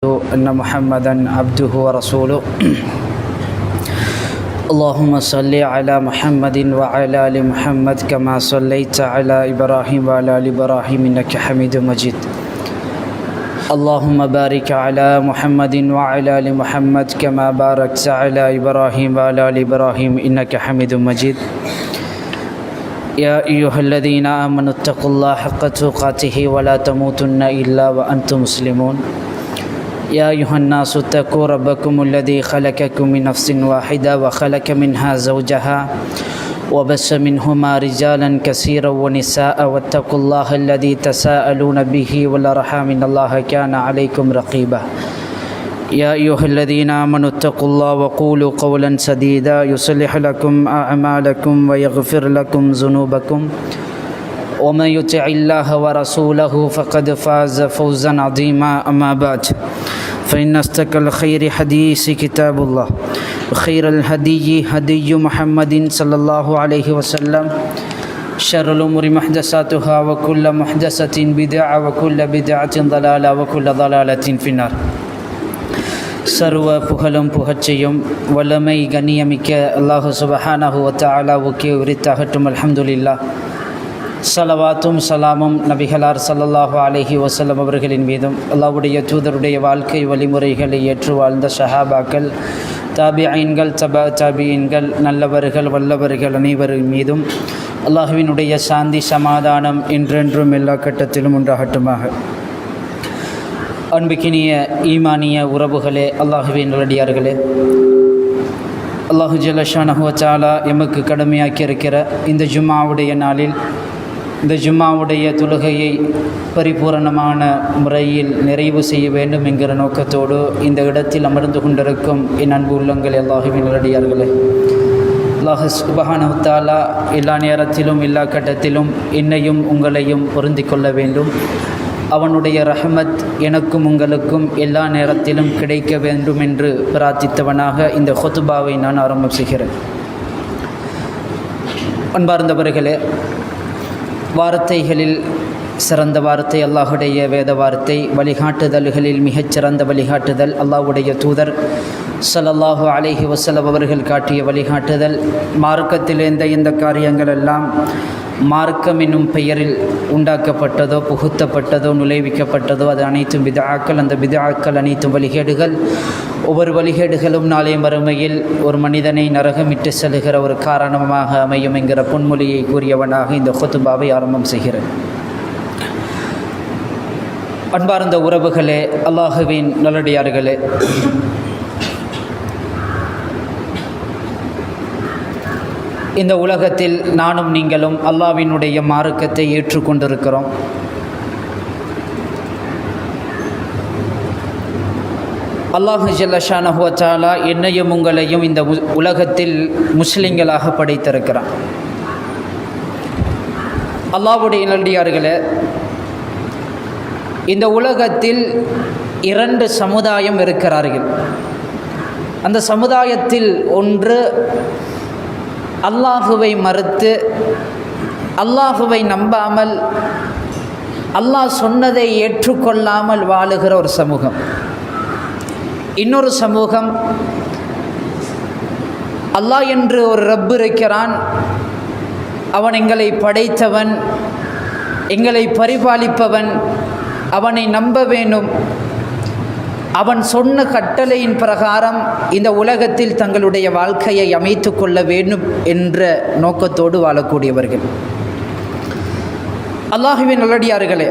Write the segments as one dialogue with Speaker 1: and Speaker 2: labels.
Speaker 1: أن محمدا عبده ورسوله اللهم صل على محمد وعلى آل محمد كما صليت على إبراهيم وعلى آل إبراهيم إنك حميد مجيد اللهم بارك على محمد وعلى آل محمد كما باركت على إبراهيم وعلى آل إبراهيم إنك حميد مجيد يا أيها الذين آمنوا اتقوا الله حق تقاته ولا تموتن إلا وأنتم مسلمون يا أيها الناس اتقوا ربكم الذي خلقكم من نفس واحدة وخلق منها زوجها وبث منهما رجالا كثيرا ونساء واتقوا الله الذي تساءلون به والأرحام إن الله كان عليكم رقيبا يا أيها الذين آمنوا اتقوا الله وقولوا قولا سديدا يصلح لكم أعمالكم ويغفر لكم ذنوبكم ومن يطع الله ورسوله فقد فاز فوزا عظيما أما بعد فإن أصدق الخير حديث كتاب الله وخير الهدي هدي محمد صلى الله عليه وسلم شر الأمور محدثاتها وكل محدثة بدعة وكل بدعة ضلالة وكل ضلالة في النار சர்வ புகழும் புகழ்ச்சியும் வல்லமை கண்ணியமிக்க அல்லாஹு சுப்ஹானஹு வ தஆலாவுக்கே உரித்தாகட்டும். அல்ஹம்துலில்லாஹ். ஸலவாத்தும் சலாமும் நபிகளார் ஸல்லல்லாஹு அலைஹி வஸல்லம் அவர்களின் மீதும் அல்லாஹ்வுடைய தூதருடைய வாழ்க்கை வழிமுறைகளை ஏற்று வாழ்ந்த ஸஹாபாக்கள், தாபிஈன்கள், தாபிஈன்கள், நல்லவர்கள் வல்லவர்கள் அனைவரின் மீதும் அல்லாஹ்வினுடைய சாந்தி சமாதானம் என்றென்றும் எல்லா கட்டத்திலும் உண்டாகட்டுமாக. அன்புக்கினிய ஈமானிய உறவுகளே, அல்லாஹுவின் நல்லடியார்களே, அல்லாஹு ஜல்ல ஷானஹு வ தஆலா எமக்கு கடமையாக்கி இருக்கிற இந்த ஜும்மாவுடைய நாளில் இந்த ஜும்மாவுடைய தொழுகையை பரிபூரணமான முறையில் நிறைவு செய்ய வேண்டும் என்கிற நோக்கத்தோடு இந்த இடத்தில் அமர்ந்து கொண்டிருக்கும் என் அன்பு உள்ளங்களே, அல்லாஹுவின் நல்லடியார்களே, அல்லாஹு சுப்ஹானஹு வ தஆலா எல்லா நேரத்திலும் எல்லா கட்டத்திலும் என்னையும் உங்களையும் பொருந்திக் கொள்ள வேண்டும். அவனுடைய ரஹமத் எனக்கும் உங்களுக்கும் எல்லா நேரத்திலும் கிடைக்க வேண்டும் என்று பிரார்த்தித்தவனாக இந்த ஹுத்பாவை நான் ஆரம்பம் செய்கிறேன். அன்பார்ந்தவர்களே, வார்த்தைகளில் சிறந்த வார்த்தை அல்லாஹுடைய வேத வார்த்தை, வழிகாட்டுதல்களில் மிகச்சிறந்த வழிகாட்டுதல் அல்லாஹுடைய தூதர் ஸல்லல்லாஹு அலைஹி வஸல்லம் அவர்கள் காட்டிய வழிகாட்டுதல். மார்க்கத்தில் எந்த காரியங்கள் எல்லாம் மார்க்கம் என்னும் பெயரில் உண்டாக்கப்பட்டதோ, புகுத்தப்பட்டதோ, நுழைவிக்கப்பட்டதோ அது அனைத்தும் பித்ஆக்கள். அந்த பித்ஆக்கள் அனைத்தும் வழிகேடுகள். ஒவ்வொரு வழிகேடுகளும் நாளை மறுமையில் ஒரு மனிதனை நரகமிட்டு செல்கிற ஒரு காரணமாக அமையும் என்கிற பொன்மொழியை கூறியவனாக இந்த ஹுத்பாவை ஆரம்பம் செய்கிறேன். அன்பார்ந்த உறவுகளே, அல்லாஹுவின் நல்லடியார்களே, இந்த உலகத்தில் நானும் நீங்களும் அல்லாஹ்வினுடைய மார்க்கத்தை ஏற்றுக்கொண்டிருக்கிறோம். அல்லாஹு ஜல்ல ஷானஹு வ தஆலா என்னையும் உங்களையும் இந்த உலகத்தில் முஸ்லிம்களாக படைத்திருக்கிறான். அல்லாஹ்வுடைய நல்லடியார்களே, இந்த உலகத்தில் 2 சமுதாயம் இருக்கிறார்கள். அந்த சமுதாயத்தில் ஒன்று அல்லாஹுவை மறுத்து அல்லாஹுவை நம்பாமல் அல்லாஹ் சொன்னதை ஏற்றுக்கொள்ளாமல் வாழுகிற ஒரு சமூகம். இன்னொரு சமூகம் அல்லாஹ் என்று ஒரு ரப் இருக்கிறான், அவன் எங்களை படைத்தவன், எங்களை பரிபாலிப்பவன், அவனை நம்ப வேண்டும், அவன் சொன்ன கட்டளையின் பிரகாரம் இந்த உலகத்தில் தங்களுடைய வாழ்க்கையை அமைத்து கொள்ள வேண்டும் என்ற நோக்கத்தோடு வாழக்கூடியவர்கள். அல்லாஹுவின் நல்லடியார்களே,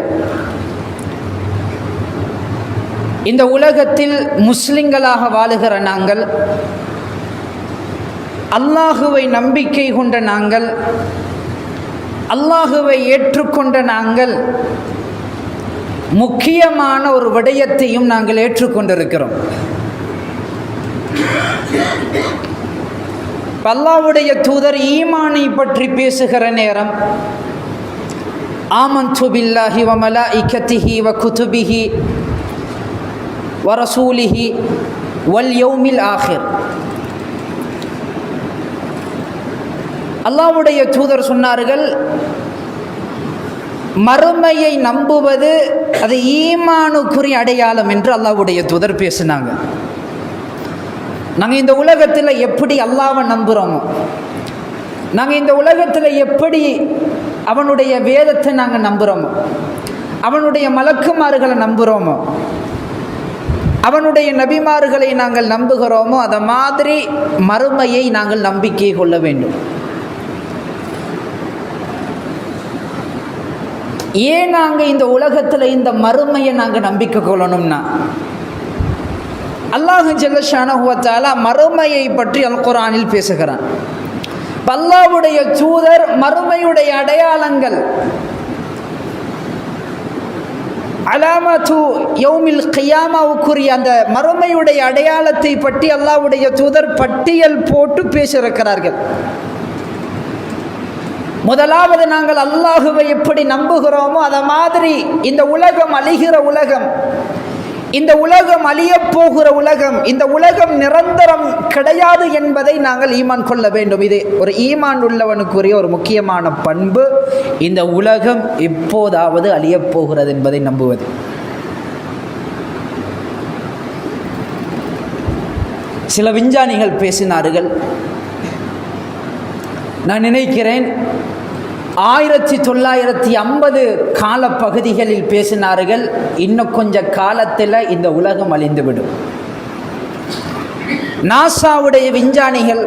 Speaker 1: இந்த உலகத்தில் முஸ்லிம்களாக வாழுகிற நாங்கள், அல்லாஹுவை நம்பிக்கை கொண்ட நாங்கள், அல்லாஹுவை ஏற்றுக்கொண்ட நாங்கள் முக்கியமான ஒரு விடயத்தையும் நாங்கள் ஏற்றுக்கொண்டிருக்கிறோம். அல்லாஹ்வுடைய தூதர் ஈமானை பற்றி பேசுகிற நேரம் ஆமன்து பில்லாஹி வ மலாயிகத்திஹி வ குதுபிஹி வ ரசூலிஹி வல் யௌமில் ஆஹிர். அல்லாஹ்வுடைய தூதர் சொன்னார்கள், மறுமையை நம்புவது அது ஈமானுக்குரிய அடையாளம் என்று அல்லாஹ்வுடைய தூதர் பேசினாங்க. நாங்கள் இந்த உலகத்தில் எப்படி அல்லாஹ்வை நம்புகிறோமோ, நாங்கள் இந்த உலகத்தில் எப்படி அவனுடைய வேதத்தை நாங்கள் நம்புகிறோமோ, அவனுடைய மலக்குமார்களை நம்புகிறோமோ, அவனுடைய நபிமார்களை நாங்கள் நம்புகிறோமோ, அதை மாதிரி மறுமையை நாங்கள் நம்பிக்கை கொள்ள வேண்டும். ஏன் நாங்கள் இந்த உலகத்தில் இந்த மறுமையை நாங்கள் நம்பிக்கை கொள்ளணும்னா, அல்லாஹ் ஜல்ல ஷானஹு வ தஆலா மறுமையை பற்றி அல் குர்ஆனில் பேசுகிறான். அல்லாஹ்வுடைய தூதர் மறுமையுடைய அடையாளங்கள், அலாமத்து யௌமில் கியாமாவுக்குரிய அந்த மறுமையுடைய அடையாளத்தை பற்றி அல்லாஹ்வுடைய தூதர் பட்டியல் போட்டு பேசியிருக்கிறார்கள். முதலாவது, நாங்கள் அல்லாஹுவை எப்படி நம்புகிறோமோ அதை மாதிரி இந்த உலகம் அழிகிற உலகம், இந்த உலகம் அழியப் போகிற உலகம், இந்த உலகம் நிரந்தரம் கிடையாது என்பதை நாங்கள் ஈமான் கொள்ள வேண்டும். இது ஒரு ஈமான் உள்ளவனுக்குரிய ஒரு முக்கியமான பண்பு. இந்த உலகம் எப்போதாவது அழியப் போகிறது என்பதை நம்புவது. சில விஞ்ஞானிகள் பேசினார்கள், நான் நினைக்கிறேன் 1950 காலப்பகுதிகளில் பேசினார்கள், இன்னும் கொஞ்ச காலத்தில் இந்த உலகம் அழிந்துவிடும். நாசாவுடைய விஞ்ஞானிகள்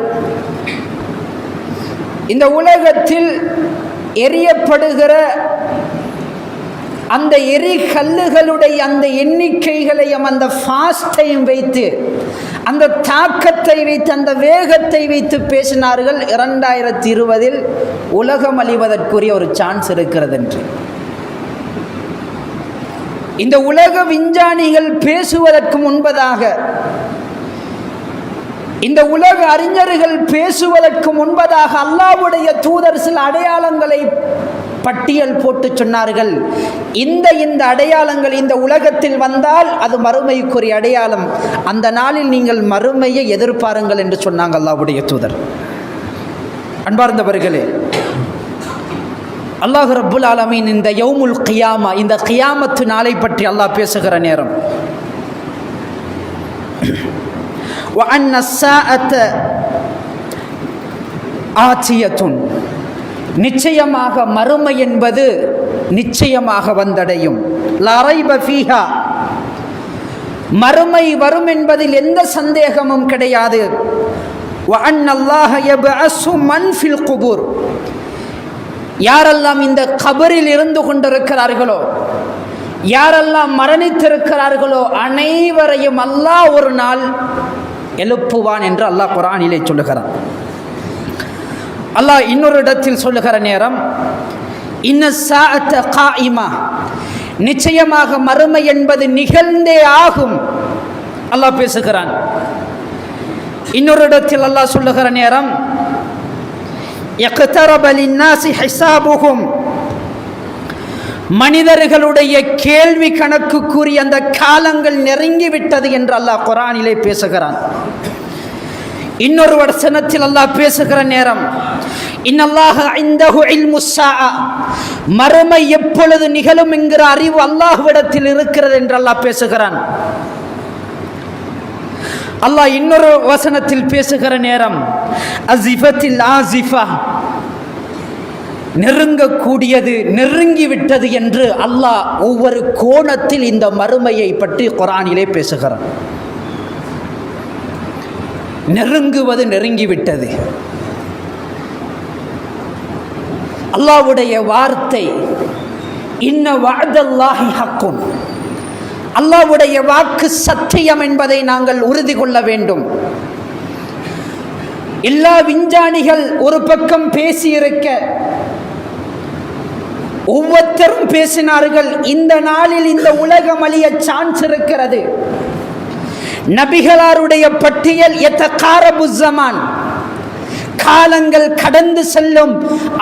Speaker 1: இந்த உலகத்தில் எரியப்படுகிற அந்த எரிகல்லுகளுடைய அந்த எண்ணிக்கைகளையும் அந்த ஃபாஸ்டையும் வைத்து, அந்த தாக்கத்தை வைத்து, அந்த வேகத்தை வைத்து பேசினார்கள் 2020 உலகம் அழிவதற்குரிய ஒரு சான்ஸ் இருக்கிறது என்று. இந்த உலக விஞ்ஞானிகள் பேசுவதற்கு முன்பதாக, இந்த உலக அறிஞர்கள் பேசுவதற்கு முன்பதாக அல்லாஹ்வுடைய தூதர் சில அடையாளங்களை பட்டியல் போட்டு சொன்னார்கள். இந்த அடையாளங்கள் இந்த உலகத்தில் வந்தால் அது மறுமைக்குரிய அடையாளம், அந்த நாளில் நீங்கள் மறுமையை எதிர்பாருங்கள் என்று சொன்னாங்க அல்லாஹ்வுடைய தூதர். அன்பார்ந்தவர்களே, அல்லாஹ் ரப்புல் ஆலமீன் இந்த யௌமுல் கியாமா, இந்த கியாமத்து நாளை பற்றி அல்லாஹ் பேசுகிற நேரம், وَأَنَّ السَّاعَةَ آتِيَةٌ, நிச்சயமாக மறுமை என்பது நிச்சயமாக வந்தடையும். லா ரைப ஃபீஹா, மறுமை வரும் என்பதில் எந்த சந்தேகமும் கிடையாது. وَأَنَّ اللَّهَ يَبْعَثُ مَنْ فِي الْقُبُورِ, யாரெல்லாம் இந்த கபரில் இருந்து கொண்டிருக்கிறார்களோ, யாரெல்லாம் மரணித்திருக்கிறார்களோ அனைவரையும் அல்லாஹ் ஒரு நாள் எழுப்புவான் என்று அல்லாஹ் குர்ஆனிலே சொல்லுகிறான். அல்லாஹ் இன்னொரு இடத்தில் சொல்லுகிற நேரம், இன்ன ஸாஅத காயிமா, நிச்சயமாக மறுமை என்பது நிகழ்ந்தே ஆகும் அல்லாஹ் பேசுகிறான். இன்னொரு இடத்தில் அல்லாஹ் சொல்லுகிற நேரம், இக்தரப லின்னாஸி ஹிசாபுஹும், மனிதர்களுடைய கேள்வி கணக்குக்குரிய அந்த காலங்கள் நெருங்கிவிட்டது என்று அல்லாஹ் குர்ஆனிலே பேசுகிறான். இன்னொரு வசனத்தில் அல்லாஹ் பேசுகிற நேரம், இன்னல்லாஹ இன்தஹு இல்முஸ் ஸாஅ, மறுமை எப்பொழுது நிகழும் என்கிற அறிவு அல்லாஹ்விடத்தில் இருக்கிறது என்று அல்லாஹ் பேசுகிறான். அல்லாஹ் இன்னொரு வசனத்தில் பேசுகிற நேரம், அஸிஃபத்தில் ஆஸிஃபா, நெருங்கக்கூடியது நெருங்கிவிட்டது என்று அல்லாஹ் ஒவ்வொரு கோணத்தில் இந்த மறுமையை பற்றி குர்ஆனிலே பேசுகிறான். நெருங்குவது நெருங்கிவிட்டது. அல்லாஹ்வுடைய வார்த்தை, இன்ன வஅதல்லாஹி ஹக்குன், அல்லாஹ்வுடைய வாக்கு சத்தியம் என்பதை நாங்கள் உறுதி கொள்ள வேண்டும். எல்லா விஞ்ஞானிகள் ஒரு பக்கம் பேசியிருக்க, ஒவ்வொருத்தரும் பேசினார்கள், இந்த நாளில் இந்த உலகம் அழிய சான்ஸ் இருக்கிறது. நபிகளாருடைய பட்டியல் யதகாரபு ஸமான், காலங்கள் கடந்து செல்லும்,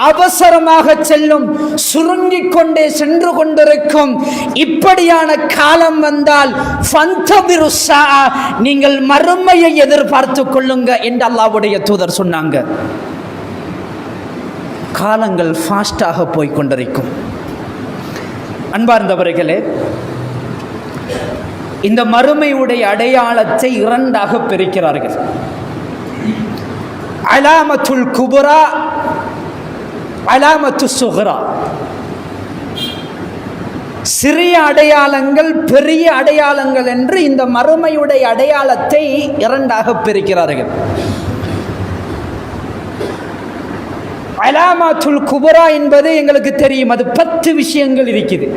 Speaker 1: அவசரமாக செல்லும், சுருங்கிக் கொண்டே சென்று கொண்டிருக்கும். இப்படியான காலம் வந்தால் ஃபந்தபிரு ஸாஅ, நீங்கள் மறுமையை எதிர்பார்த்து கொள்ளுங்க என்று அல்லாஹ்வுடைய தூதர் சொன்னாங்க. காலங்கள் ஃபாஸ்டாக போய்கொண்டிருக்கும். அன்பார்ந்தவர்களே, இந்த மறுமையுடைய அடையாளத்தை இரண்டாக பிரிக்கிறார்கள். அலாமத்துல் குபரா, அலாமத்து சுஹ்ரா. சிறிய அடையாளங்கள், பெரிய அடையாளங்கள் என்று இந்த மறுமையுடைய அடையாளத்தை இரண்டாக பிரிக்கிறார்கள். அலாமத்துல் குபரா என்பது எங்களுக்கு தெரியும், அது 10 விஷயங்கள் இருக்குது.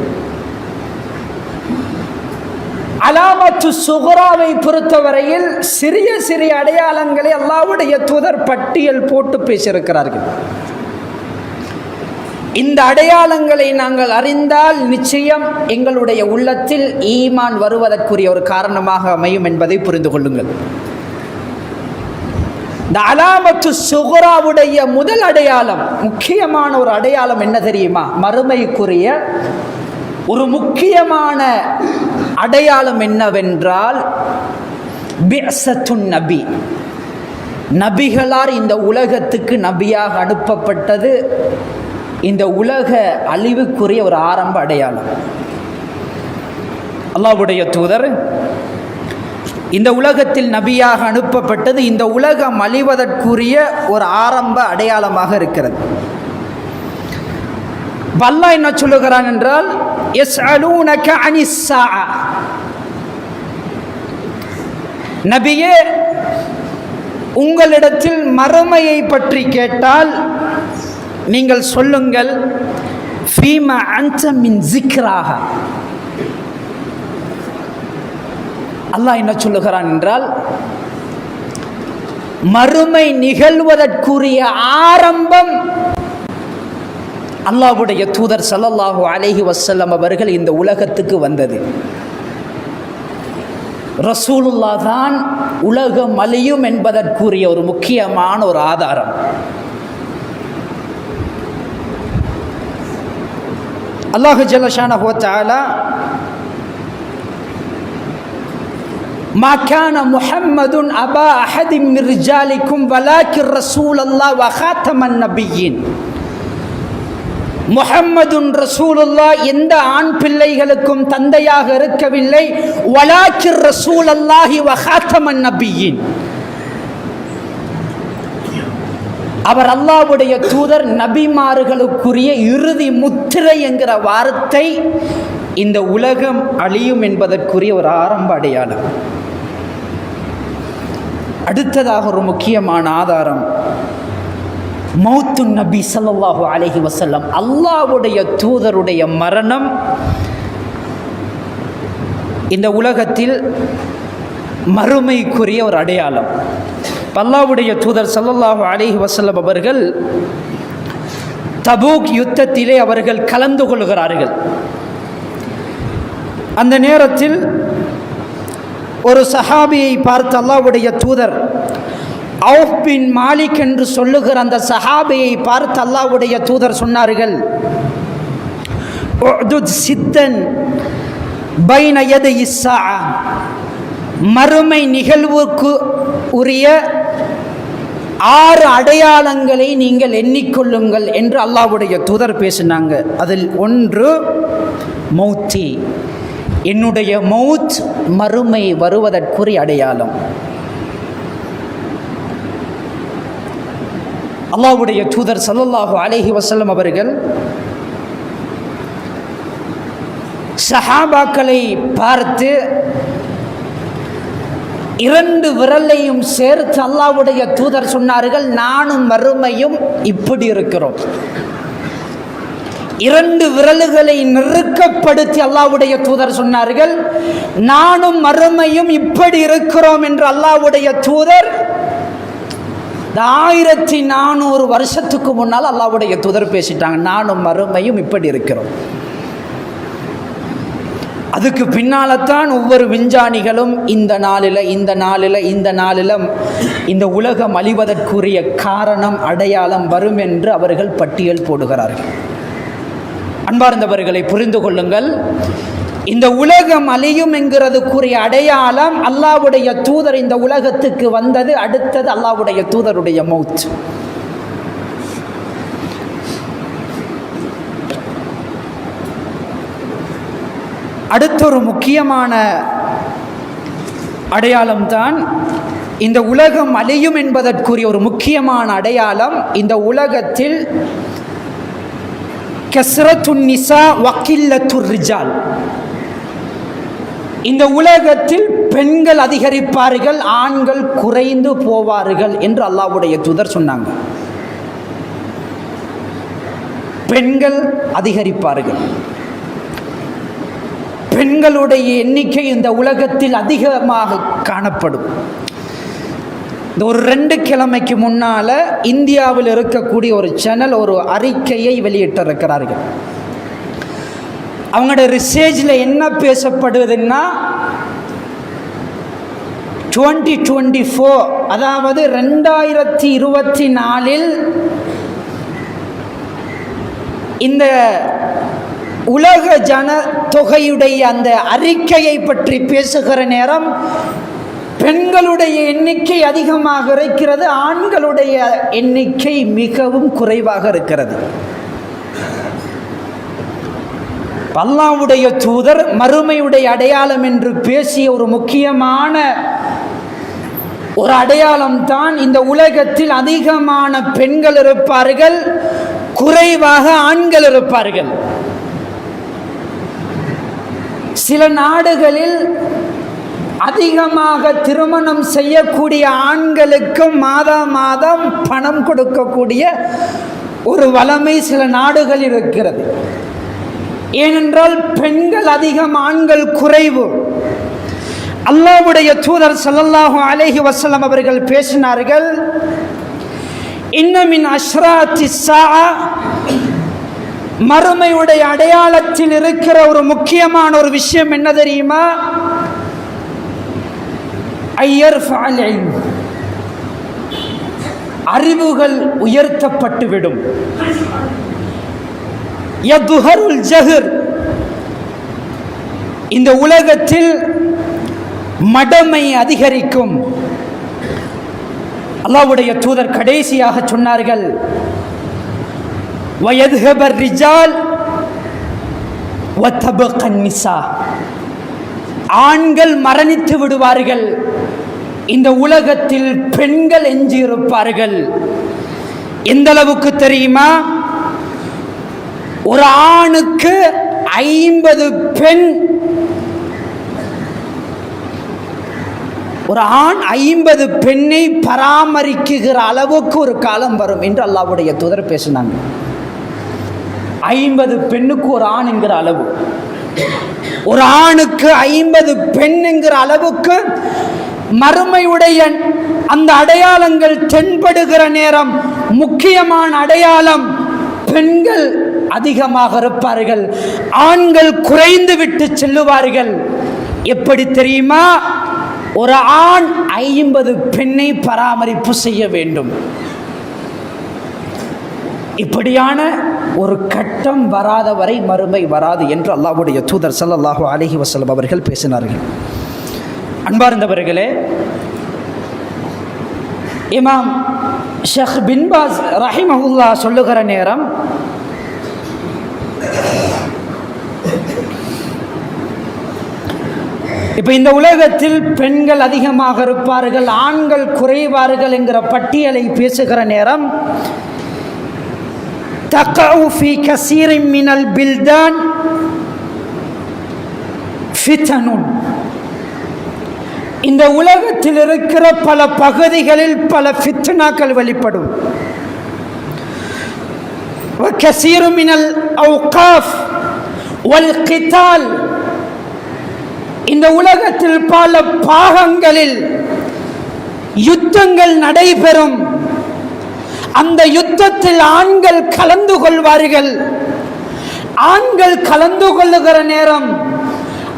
Speaker 1: அலாமத்து சுஹ்ராவை பொறுத்தவரையில் சிறிய சிறிய அடையாளங்களை அல்லாஹ்வுடைய தூதர் பட்டியல் போட்டு பேசியிருக்கிறார்கள். இந்த அடையாளங்களை நாங்கள் அறிந்தால் நிச்சயம் எங்களுடைய உள்ளத்தில் ஈமான் வருவதற்குரிய ஒரு காரணமாக அமையும் என்பதை புரிந்து கொள்ளுங்கள். இந்த அலாமத்து சுஹ்ராவுடைய முதல் அடையாளம், முக்கியமான ஒரு அடையாளம் என்ன தெரியுமா? மறுமைக்குரிய ஒரு முக்கியமான அடையாளம் என்னவென்றால் பிஅஸத்துன் நபி. நபிகளார் இந்த உலகத்துக்கு நபியாக அனுப்பப்பட்டது இந்த உலக அழிவுக்குரிய ஒரு ஆரம்ப அடையாளம். அல்லாஹ்வுடைய தூதர் இந்த உலகத்தில் நபியாக அனுப்பப்பட்டது இந்த உலகம் அழிவதற்குரிய ஒரு ஆரம்ப அடையாளமாக இருக்கிறது. அல்லாஹ் என்ன சொல்லுகிறான் என்றால், யஸ்அலூனக அனிஸ் ஸாஅ. நபியே, உங்களிடத்தில் மறுமையை பற்றி கேட்டால் நீங்கள் சொல்லுங்கள், ஃபீமா அன்த மின் ஸிக்ராஹா. அல்லாஹ் என்ன சொல்லுகிறான் என்றால், மறுமை நிகழ்வதற்குரிய ஆரம்பம் அல்லாஹ்வுடைய தூதர் ஸல்லல்லாஹு அலைஹி வஸல்லம் அவர்கள் இந்த உலகத்துக்கு வந்தது. ரசூலுல்லாஹ் தான் உலகம் அழியும் என்பதற்குரிய ஒரு முக்கியமான ஒரு ஆதாரம். அல்லாஹ் ஜல்ல ஷானஹு வ தஆலா, மா கான முஹம்மதுன் அபா அஹதின் மின் ரிஜாலிக்கும் வலாக்கின் ரசூலல்லாஹ் வ காத்தமன் நபிய்யீன். முஹம்மதுன் ரசூலுல்லாஹ் எந்த ஆண் பிள்ளைகளுக்கும் தந்தையாக இருக்கவில்லை. வலாக்கின் ரசூலல்லாஹி வ காத்தமன் நபிய்யீன். அவர் அல்லாஹ்வுடைய தூதர், நபிமார்களுக்குரிய இறுதி முத்திரை என்கிற வார்த்தை இந்த உலகம் அழியும் என்பதற்குரிய ஒரு ஆரம்ப அடையாளம். அடுத்ததாக ஒரு முக்கியமான ஆதாரம் மௌத்து நபி ஸல்லல்லாஹு அலைஹி வஸல்லம். அல்லாஹ்வுடைய தூதருடைய மரணம் இந்த உலகத்தில் மறுமைக்குரிய ஒரு அடையாளம். அல்லாஹ்வுடைய தூதர் ஸல்லல்லாஹு அலைஹி வஸல்லம் அவர்கள் தபூக் யுத்தத்திலே அவர்கள் கலந்து கொள்கிறார்கள். அந்த நேரத்தில் ஒரு சஹாபியை பார்த்து அல்லாஹ்வுடைய தூதர், அவுஃப் பின் மாலிக் என்று சொல்லுகிற அந்த சஹாபியை பார்த்து அல்லாஹ்வுடைய தூதர் சொன்னார்கள், உஅதுத் சித்தன் பைன யதை இஸ்ஸாஅ. மறுமை நிகழ்வுக்கு உரிய 6 அடையாளங்களை நீங்கள் எண்ணிக்கொள்ளுங்கள் என்று அல்லாஹ்வுடைய தூதர் பேசினாங்க. அதில் ஒன்று மௌத்தி, என்னுடைய மௌத் மறுமை வருவதற்குரிய அடையாளம். அல்லாஹ்வுடைய தூதர் ஸல்லல்லாஹு அலைஹி வஸல்லம் அவர்கள் சஹாபாக்களை பார்த்து 2 விரலையும் சேர்த்து அல்லாஹ்வுடைய தூதர் சொன்னார்கள், நானும் மறுமையும் இப்படி இருக்கிறோம். 2 விரல்களை நெருக்கப்படுத்தி அல்லாஹ்வுடைய தூதர் சொன்னார்கள், நானும் மறுமையும் இப்படி இருக்கிறோம் என்று அல்லாஹ்வுடைய தூதர் 1400 வருஷத்துக்கு முன்னால் அல்லாஹ்வுடைய தூதர் பேசிட்டாங்க, நானும் மறுமையும் இப்படி இருக்கிறோம். அதுக்கு பின்னால்தான் ஒவ்வொரு விஞ்ஞானிகளும் இந்த நாளில் இந்த உலகம் அழிவதற்குரிய காரணம், அடையாளம் வரும் என்று அவர்கள் பட்டியல் போடுகிறார்கள். அன்பார்ந்தவர்களை புரிந்து கொள்ளுங்கள், இந்த உலகம் அழியும் என்கிறதுக்குரிய அடையாளம் அல்லாஹ்வுடைய தூதர் இந்த உலகத்துக்கு வந்தது. அடுத்தது அல்லாஹ்வுடைய தூதருடைய மௌத். அடுத்தொரு முக்கியமான அடையாளம்தான் இந்த உலகம் அழியும் என்பதற்குரிய ஒரு முக்கியமான அடையாளம். இந்த உலகத்தில் கஸ்ரத்துன் நிசா வக்கில்லத்துர் ரிஜால், இந்த உலகத்தில் பெண்கள் அதிகரிப்பார்கள், ஆண்கள் குறைந்து போவார்கள் என்று அல்லாஹ்வுடைய தூதர் சொன்னாங்க. பெண்கள் அதிகரிப்பார்கள், பெண்களுடைய எண்ணிக்கை இந்த உலகத்தில் அதிகமாக காணப்படும். இந்த ஒரு 2 கிழமைக்கு முன்னால் இந்தியாவில் இருக்கக்கூடிய ஒரு சேனல் ஒரு அறிக்கையை வெளியிட்டிருக்கிறார்கள். அவங்களோட ரிசர்ச்சில் என்ன பேசப்படுதுன்னா 2024 அதாவது 2024 இந்த உலக ஜனத்தொகையுடைய அந்த அறிக்கையை பற்றி பேசுகிற நேரம் பெண்களுடைய எண்ணிக்கை அதிகமாக இருக்கிறது, ஆண்களுடைய எண்ணிக்கை மிகவும் குறைவாக இருக்கிறது. அல்லாஹ்வுடைய தூதர் மறுமையுடைய அடையாளம் என்று பேசிய ஒரு முக்கியமான ஒரு அடையாளம் தான் இந்த உலகத்தில் அதிகமான பெண்கள் இருப்பார்கள், குறைவாக ஆண்கள் இருப்பார்கள். சில நாடுகளில் அதிகமாக திருமணம் செய்யக்கூடிய ஆண்களுக்கு மாதம் பணம் கொடுக்கக்கூடிய ஒரு வளமை சில நாடுகள் இருக்கிறது. ஏனென்றால் பெண்கள் அதிகம், ஆண்கள் குறைவு. அல்லாஹ்வுடைய தூதர் ஸல்லல்லாஹு அலைஹி வஸல்லம் அவர்கள் பேசினார்கள், இன்ன மின் அஷ்ராத்தி ஸாஅ, மறுமையுடைய அடையாளத்தில் இருக்கிற ஒரு முக்கியமான ஒரு விஷயம் என்ன தெரியுமா? ஐயர்ஃபஅல் இல்ம், அறிவுகள் உயர்த்தப்பட்டுவிடும். யதுஹருல் ஜஹர், இந்த உலகத்தில் மடமை அதிகரிக்கும். அல்லாஹ்வுடைய தூதர் கடைசியாக சொன்னார்கள், வயதுஹபர் ரிஜால் வதபகன் நிசா, ஆண்கள் மரணித்து விடுவார்கள், இந்த உலகத்தில் பெண்கள் எஞ்சியிருப்பார்கள். எந்த அளவுக்கு தெரியுமா? ஒரு ஆணுக்கு 50 பெண், ஒரு ஆண் 50 பெண்ணை பராமரிக்குகிற அளவுக்கு ஒரு காலம் வரும் என்று அல்லாஹ்வுடைய தூதர் பேசினாங்க. 50 பெண்ணுக்கு ஒரு ஆண் என்கிற அளவு, ஒரு ஆணுக்கு 50 பெண் என்கிற அளவுக்கு மறுமையுடைய அந்த அடையாளங்கள் தென்படுகிற நேரம் முக்கியமான அடையாளம், பெண்கள் அதிகமாக இருப்பார்கள், ஆண்கள் குறைந்து விட்டு செல்லுவார்கள். எப்படி தெரியுமா? ஒரு ஆண் 50 பெண்ணை பராமரிப்பு செய்ய வேண்டும். இப்படியான ஒரு கட்டம் வராத வரை மறுமை வராது என்று அல்லாஹ்வுடைய தூதர் ஸல்லல்லாஹு அலைஹி வஸல்லம் அவர்கள் பேசினார்கள். அன்பார்ந்தவர்களே, இமாம் ஷேக் பின் பாஸ் ரஹிமஹுல்லாஹ் சொல்லுகிற நேரம், இப்போ இந்த உலகத்தில் பெண்கள் அதிகமாக இருப்பார்கள், ஆண்கள் குறைவார்கள் என்கிற பட்டியலை பேசுகிற நேரம், தகஉ ஃபீ கஸீரின் மினல் பில்தான் ஃபித்னுன், இந்த உலகத்தில் இருக்கிற பல பகுதிகளில் பல ஃபித்னாக்கள் வெளிப்படும். வகஸீரு மினல் அவ்காஃப் வல் கிதால், இந்த உலகத்தில் பல பாகங்களில் யுத்தங்கள் நடைபெறும். அந்த யுத்தத்தில் ஆண்கள் கலந்து கொள்வார்கள். ஆண்கள் கலந்து கொள்ளுகிற நேரம்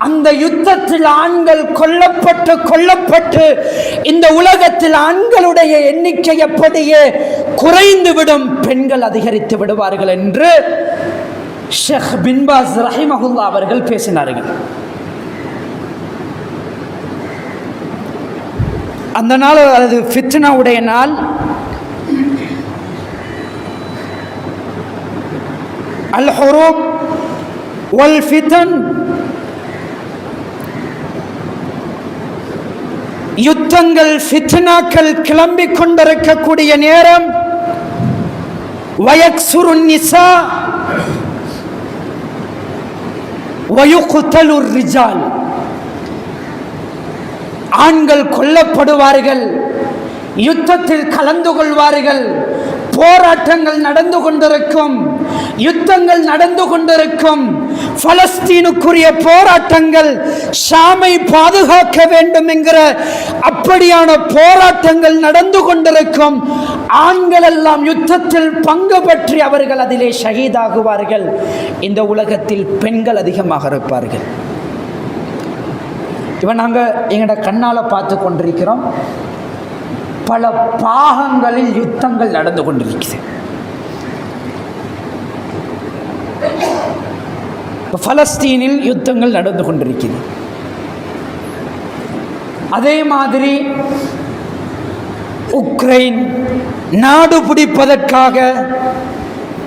Speaker 1: அந்த யுத்தத்தில் ஆண்கள் கொல்லப்பட்டு இந்த உலகத்தில் ஆண்களுடைய எண்ணிக்கை அப்படியே குறைந்துவிடும், பெண்கள் அதிகரித்து விடுவார்கள் என்று ஷேக் பின் பாஸ் ரஹிமஹுல்லாஹ் அவர்கள் பேசினார்கள். அந்த நாள் அது ஃபித்னாவுடைய நாள். அல் ஹுரூப் வல் ஃபிதன்
Speaker 2: யுத்தங்கள் ஃபித்னாக்கள் கிளம்பிக் கொண்டிருக்கக்கூடிய நேரம், வயக்சுருன் நிசா வயுக்தலுர் ரிஜால், ஆண்கள் கொல்லப்படுவார்கள், யுத்தத்தில் கலந்து கொள்வார்கள், போராட்டங்கள் நடந்து கொண்டிருக்கும், யுத்தங்கள் நடந்து கொண்டிருக்கும், பலஸ்தீனுக்குரிய போராட்டங்கள், ஷாமை பாதுகாக்க வேண்டும் என்கிற அப்படியான போராட்டங்கள் நடந்து கொண்டிருக்கும். ஆண்கள் எல்லாம் யுத்தத்தில் பங்கு பற்றி அவர்கள் அதிலே ஷஹீதாகுவார்கள். இந்த உலகத்தில் பெண்கள் அதிகமாக இருப்பார்கள். இவன் நாங்கள் எங்களோட கண்ணால் பார்த்து கொண்டிருக்கிறோம். பல பாகங்களில் யுத்தங்கள் நடந்து கொண்டிருக்கிறது. பலஸ்தீனில் யுத்தங்கள் நடந்து கொண்டிருக்கிறது. அதே மாதிரி உக்ரைன் நாடு பிடிப்பதற்காக,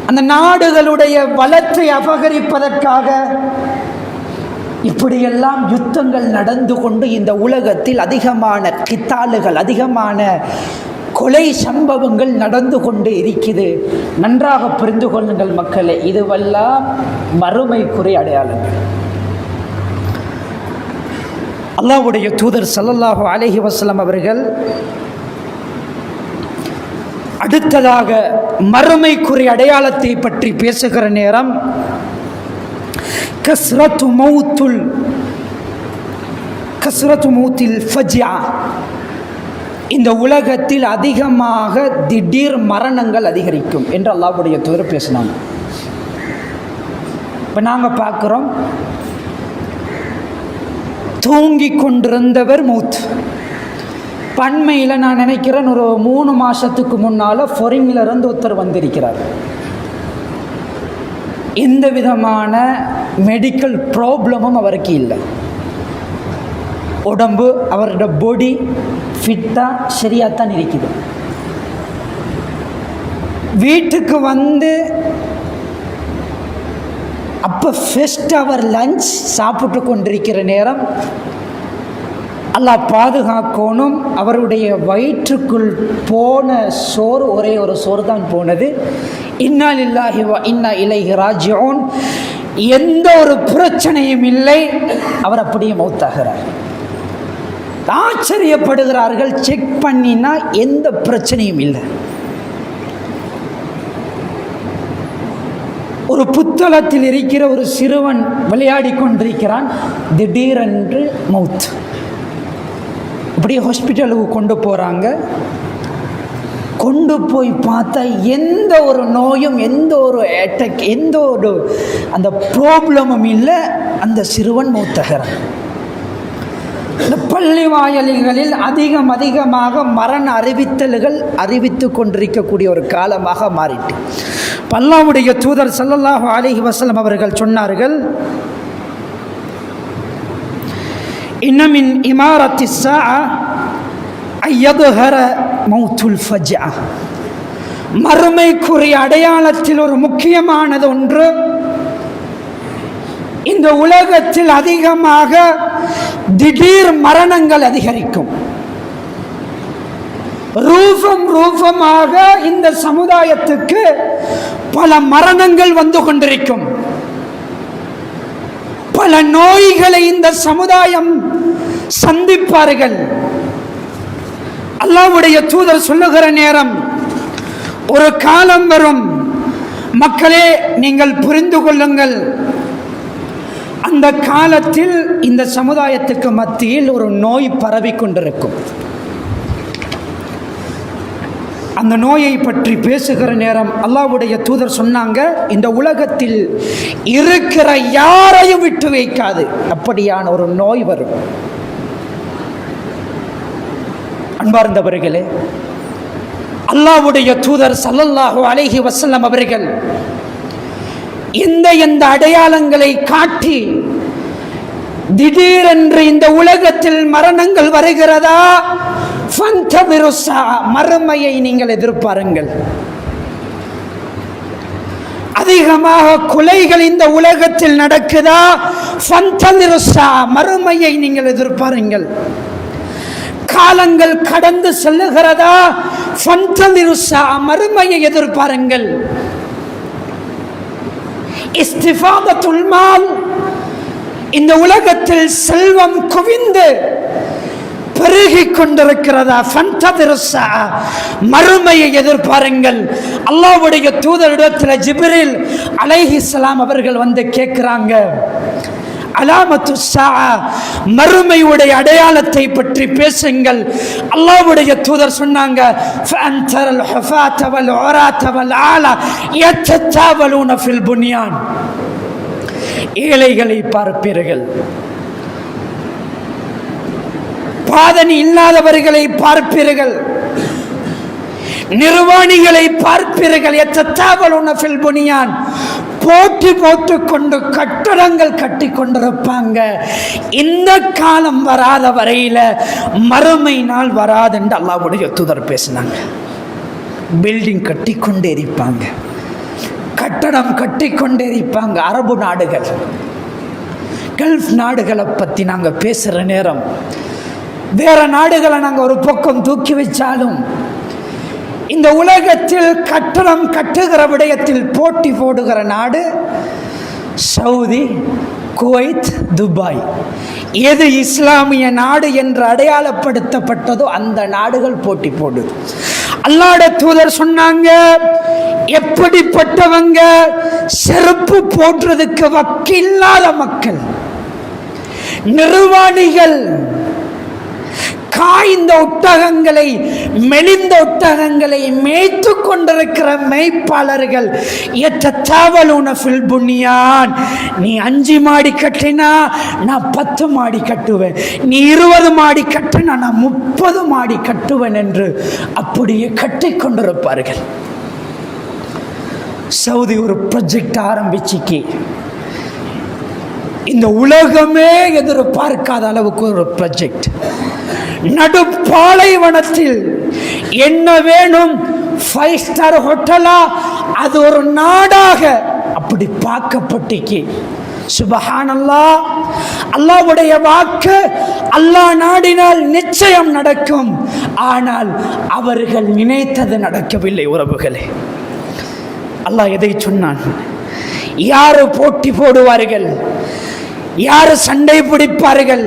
Speaker 2: அந்த நாடுகளுடைய வளத்தை அபகரிப்பதற்காக இப்படியெல்லாம் யுத்தங்கள் நடந்து கொண்டு இந்த உலகத்தில் அதிகமான கித்தாலுகள், அதிகமான கொலை சம்பவங்கள் நடந்து கொண்டு இருக்கிறது. நன்றாக புரிந்து கொள்ளுங்கள் மக்களே, இதுவெல்லாம் மறுமைக்குரிய அடையாளங்கள். அல்லாஹ்வுடைய தூதர் ஸல்லல்லாஹு அலைஹி வஸல்லம் அவர்கள் அடுத்ததாக மறுமைக்குரிய அடையாளத்தை பற்றி பேசுகிற நேரம், கஸ்ரத்து மௌத்தில் ஃபஜ்ஆ, இந்த உலகத்தில் அதிகமாக திடீர் மரணங்கள் அதிகரிக்கும் என்று அல்லாஹ்வுடைய தூதர் பேசினாங்க. இப்போ நாங்கள் பார்க்குறோம், தூங்கி கொண்டிருந்தவர் மௌத். பண்மையில் நான் நினைக்கிறேன் ஒரு 3 மாதத்துக்கு முன்னால் ஃபொரிங்கிலிருந்து ஒருத்தர் வந்திருக்கிறார். எந்த விதமான மெடிக்கல் ப்ராப்ளமும் அவருக்கு இல்லை. உடம்பு, அவரோட பாடி ஃபிட்டாக சரியாகத்தான் இருக்குது. வீட்டுக்கு வந்து அப்போ ஃபர்ஸ்ட் அவர் லஞ்ச் சாப்பிட்டு கொண்டிருக்கிற நேரம், அல்லாஹ் பாதுகாக்கணும், அவருடைய வயிற்றுக்குள் போன சோறு ஒரே ஒரு சோறு தான் போனது. இன்னா லில்லாஹி வ இன்னா இலைஹி ராஜிஊன். எந்த ஒரு பிரச்சனையும் இல்லை, அவர் அப்படியே மௌத்தாகிறார். ஆச்சரியப்படுகிறார்கள், செக் பண்ணினா எந்த பிரச்சனையும் இல்லை. ஒரு புத்தளத்தில் இருக்கிற ஒரு சிறுவன் விளையாடி கொண்டிருக்கிறான், திடீரென்று மௌத். அப்படியே ஹாஸ்பிட்டலுக்கு கொண்டு போகிறாங்க. கொண்டு போய் பார்த்தா எந்த ஒரு நோயும், எந்த ஒரு அட்டாக், எந்த ஒரு அந்த ப்ராப்ளமும் இல்லை. அந்த சிறுவன் மௌத்தாகிறான். இந்த பள்ளி வாயல்களில் அதிகமாக மரண அறிவித்தல்கள் அறிவித்து கொண்டிருக்கக்கூடிய ஒரு காலமாக மாறிட்டு, அல்லாஹ்வுடைய தூதர் ஸல்லல்லாஹு அலைஹி வஸல்லம் அவர்கள் சொன்னார்கள், இன்னமின் இமாரத்தி ஸாஅ ஐயதுஹர மௌத்துல் ஃபஜ்ஆ. மறுமைக்குரிய அடையாளத்தில் ஒரு முக்கியமானது ஒன்று, இந்த உலகத்தில் அதிகமாக திடீர் மரணங்கள் அதிகரிக்கும். ரூபமாக இந்த சமுதாயத்துக்கு பல மரணங்கள் வந்து கொண்டிருக்கும். பல நோய்களை இந்த சமுதாயம் சந்திப்பார்கள். அல்லாஹ்வுடைய தூதர் சொல்லுகிற நேரம், ஒரு காலம் வரும், மக்களே நீங்கள் புரிந்து கொள்ளுங்கள், அந்த காலத்தில் இந்த சமுதாயத்துக்கு மத்தியில் ஒரு நோய் பரவி கொண்டிருக்கும். அந்த நோயை பற்றி பேசுகிற நேரம் அல்லாஹ்வுடைய தூதர் சொன்னாங்க, இந்த உலகத்தில் இருக்கிற யாரையும் விட்டு வைக்காது, அப்படியான ஒரு நோய் வரும். அன்பார்ந்தவர்களே, அல்லாஹ்வுடைய தூதர் ஸல்லல்லாஹு அலைஹி வஸல்லம் அவர்கள் எந்த அடையாளங்களை காட்டி திடீரென்று இந்த உலகத்தில் மரணங்கள் வருகிறதா, மறுமையை நீங்கள் எதிர்பாருங்கள். அதிகமாக கொலைகள் இந்த உலகத்தில் நடக்குதா, மறுமையை நீங்கள் எதிர்பாருங்கள். காலங்கள் கடந்து செல்லுகிறதா, மறுமையை எதிர்பாருங்கள். இஸ்திஃபாதத்துல் மால், இந்த உலகத்தில் செல்வம் குவிந்து பெருகிக் கொண்டிருக்கிறதா, மறுமையை எதிர்பாருங்கள். அல்லாஹ்வுடைய தூதரிடத்தில் ஜிப்ரீல் அலைஹிஸ்ஸலாம் அவர்கள் வந்து கேட்கிறாங்க, அலாமத்து ஸாஅ, மறுமையுடைய அடையாளத்தை பற்றி பேசுங்கள். அல்லாஹ்வுடைய தூதர் சொன்னாங்க, ஃபஅன்தரல் ஹுஃபாத வல் உராத வல் ஆலா யத்ததாவலூன ஃபில் புன்யான். ஏழைகளை பார்ப்பீர்கள், பாதணி இல்லாதவர்களை பார்ப்பீர்கள், நிர்வாணிகளை பார்ப்பீர்கள். யத்ததாவலூன ஃபில் புன்யான், போட்டி போட்டுக்கொண்டு கட்டடங்கள் கட்டி கொண்டிருப்பாங்க. இந்த காலம் வராத வரையில மறுமை நாள் வராது என்று அல்லாஹ்வுடைய தூதர் பேசினாங்க. பில்டிங் கட்டி கொண்டே இருப்பாங்க, கட்டடம் கட்டி கொண்டே இருப்பாங்க. அரபு நாடுகள், கல்ஃப் நாடுகளை பற்றி நாங்கள் பேசுகிற நேரம், வேற நாடுகளை நாங்கள் ஒரு பக்கம் தூக்கி வச்சாலும், இந்த உலகத்தில் கட்டடம் கட்டுகிற விடயத்தில் போட்டி போடுகிற நாடு சவுதி, குவைத், துபாய். எது இஸ்லாமிய நாடு என்று அடையாளப்படுத்தப்பட்டதோ அந்த நாடுகள் போட்டி போடுது. அல்லாஹ்வுடைய தூதர் சொன்னாங்க, எப்படிப்பட்டவங்க, செருப்பு போடுறதுக்கு வக்கில்லாத மக்கள், நிர்வாணிகள், காய்ந்த ஒட்டகங்களை, மெலிந்த ஒட்டகங்களை மேய்த்து கொண்டிருக்கிற மேய்ப்பாளர்கள். நீ 5 மாடி கட்டினா நான் 10 மாடி கட்டுவேன், நீ 20 மாடி கட்டினா நான் 30 மாடி கட்டுவேன் என்று அப்படியே கட்டி கொண்டிருப்பார்கள். சவுதி ஒரு ப்ராஜெக்ட் ஆரம்பிச்சுக்கு இந்த உலகமே எதிர்பார்க்காத அளவுக்கு ஒரு ப்ராஜெக்ட். நடு பாலைவனத்தில் என்ன வேணும், 5 ஸ்டார் ஹோட்டலா, அது ஒரு நாடாக அப்படி பார்க்கப்பட்டிக்கு. சுபஹானல்லாஹ், அல்லாஹ்வுடைய வாக்கு, அல்லாஹ் நாடினால் நிச்சயம் நடக்கும். ஆனால் அவர்கள் நினைத்தது நடக்கவில்லை. உறவுகளே, அல்லாஹ் எதை சொன்னான்? யாரு போட்டி போடுவார்கள், யாரு சண்டை பிடிப்பார்கள்,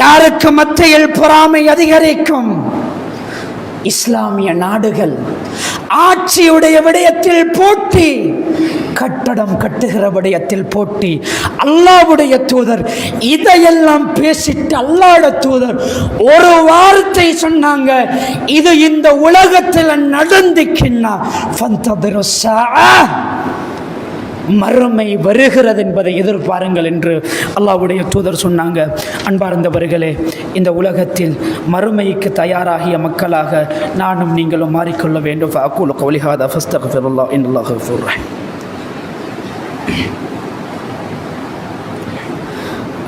Speaker 2: யாருக்கு மத்தியில் பொறாமை அதிகரிக்கும்? இஸ்லாமிய நாடுகள் ஆட்சியுடைய விடயத்தில் போட்டி, கட்டடம் கட்டுகிற விடயத்தில் போட்டி. அல்லாஹ்வுடைய தூதர் இதையெல்லாம் பேசிட்டு அல்லாஹ்வுடைய தூதர் ஒரு வார்த்தை சொன்னாங்க, இது இந்த உலகத்தில் நடந்துக்கின்னா ஃபந்தபிரு ஸாஅ, மறுமை வருகிறது என்பதை எதிர்பாருங்கள் என்று அல்லாஹ்வுடைய தூதர் சொன்னாங்க. அன்பார்ந்தவர்களே, இந்த உலகத்தில் மறுமைக்கு தயாராகிய மக்களாக நானும் நீங்களும் மாறிக்கொள்ள வேண்டும். ஃபஅகூலு கௌலி ஹாதா ஃபஸ்தக்ஃபிருல்லாஹ் இன்னல்லாஹு கஃபூர் ரஹீம்.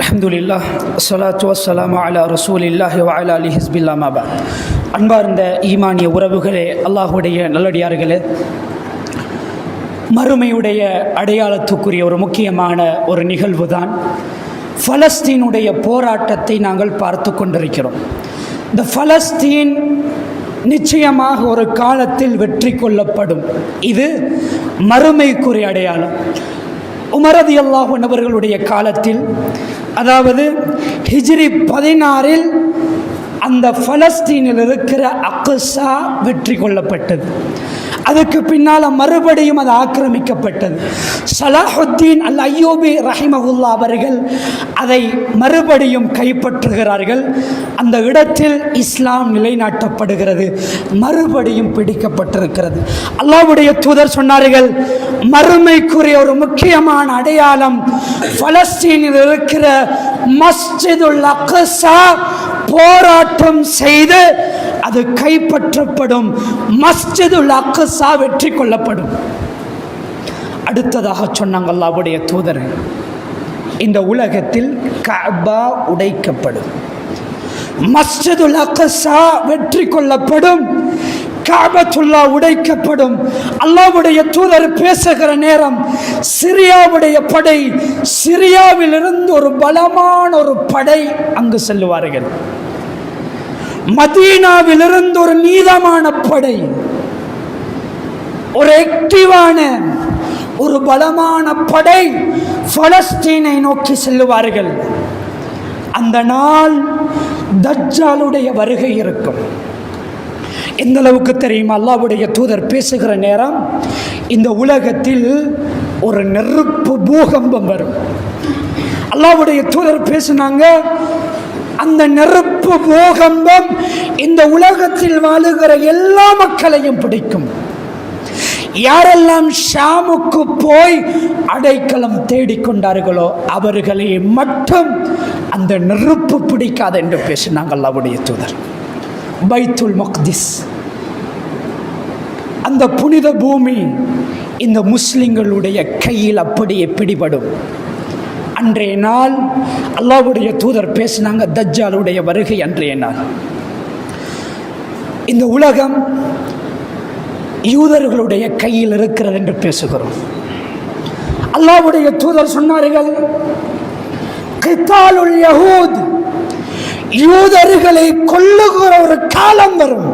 Speaker 2: அல்ஹம்துலில்லாஹ் ஸலாத்து வஸ்ஸலாமு அலா ரசூலில்லாஹி வ அலா ஆலிஹி ஹிஸ்பில்லாஹ் மா பஅத். அன்பார்ந்த ஈமானிய உறவுகளே, அல்லாஹ்வுடைய நல்லடியார்களே, மறுமையுடைய அடையாளத்துக்குரிய ஒரு முக்கியமான ஒரு நிகழ்வு தான் பலஸ்தீனுடைய போராட்டத்தை நாங்கள் பார்த்து கொண்டிருக்கிறோம். இந்த பலஸ்தீன் நிச்சயமாக ஒரு காலத்தில் வெற்றி கொள்ளப்படும். இது மறுமைக்குரிய அடையாளம். உமர் ரலியல்லாஹு அன்ஹு அவர்களுடைய காலத்தில், அதாவது ஹிஜ்ரி 16 அந்த பலஸ்தீனில் இருக்கிற அக்ஸா வெற்றி கொள்ளப்பட்டது. அதுக்கு பின்னால் மறுபடியும் அது ஆக்கிரமிக்கப்பட்டது. சலாஹுத்தீன் அல் அய்யூபி ரஹிமஹுல்லா அவர்கள் அதை மறுபடியும் கைப்பற்றுகிறார்கள். அந்த இடத்தில் இஸ்லாம் நிலைநாட்டப்படுகிறது, மறுபடியும் பிடிக்கப்பட்டிருக்கிறது. அல்லாஹ்வுடைய தூதர் சொன்னார்கள், மறுமைக்குரிய ஒரு முக்கியமான அடையாளம் பலஸ்தீனில் இருக்கிற மஸ்ஜிதுல் அக்ஸா போராட்டம் செய்து அது கைப்பற்றப்படும். மஸ்ஜிதுல் அக்ஸா வெற்றி கொள்ளப்படும். அடுத்ததாக சொன்னாங்க அல்லாஹ்வுடைய தூதர், இந்த உலகத்தில் கஅபா உடைக்கப்படும், மஸ்ஜிதுல் அக்ஸா வெற்றி கொள்ளப்படும், கஅபத்துல்லா உடைக்கப்படும். அல்லாஹ்வுடைய தூதர் பேசுகிற நேரம் சிரியாவுடைய படை, சிரியாவில் இருந்து ஒரு பலமான ஒரு படை அங்கு செல்லுவார்கள். மதீனாவிலிருந்து ஒரு நீதமான படை, ஒரு ஆக்டிவான ஒரு பலமான படை பலஸ்தீனை நோக்கி செல்லுவார்கள். அந்த நாள் தஜ்ஜாலுடைய வருகை இருக்கும். எந்த அளவுக்கு தெரியுமா? அல்லாஹ்வுடைய தூதர் பேசுகிற நேரம் இந்த உலகத்தில் ஒரு நெருப்பு பூகம்பம் வரும். அல்லாஹ்வுடைய தூதர் பேசினாங்க, அந்த நெருப்பு பூகம்பம் இந்த உலகத்தில் வாழுகிற எல்லா மக்களையும் பிடிக்கும். யாரெல்லாம் ஷாமுக்கு போய் அடைக்கலம் தேடிக்கொண்டார்களோ அவர்களை மட்டும் அந்த நெருப்பு பிடிக்காது என்று பேசினாங்க அல்லாஹ்வுடைய தூதர். பைத்துல் மக்திஸ், அந்த புனித பூமி இந்த முஸ்லிம்களுடைய கையில் அப்படியே பிடிபடும். அன்றைய நாள் அல்லாஹ்வுடைய தூதர் பேசினாங்க, தஜ்ஜாலுடைய வருகை அன்றைய நாள். இந்த உலகம் யூதர்களுடைய கையில் இருக்கிறது என்று பேசுகிறோம். அல்லாஹ்வுடைய தூதர் சொன்னார்கள், கிதாலுல் யஹூத், யூதர்களை கொல்லுகிற ஒரு காலம் வரும்.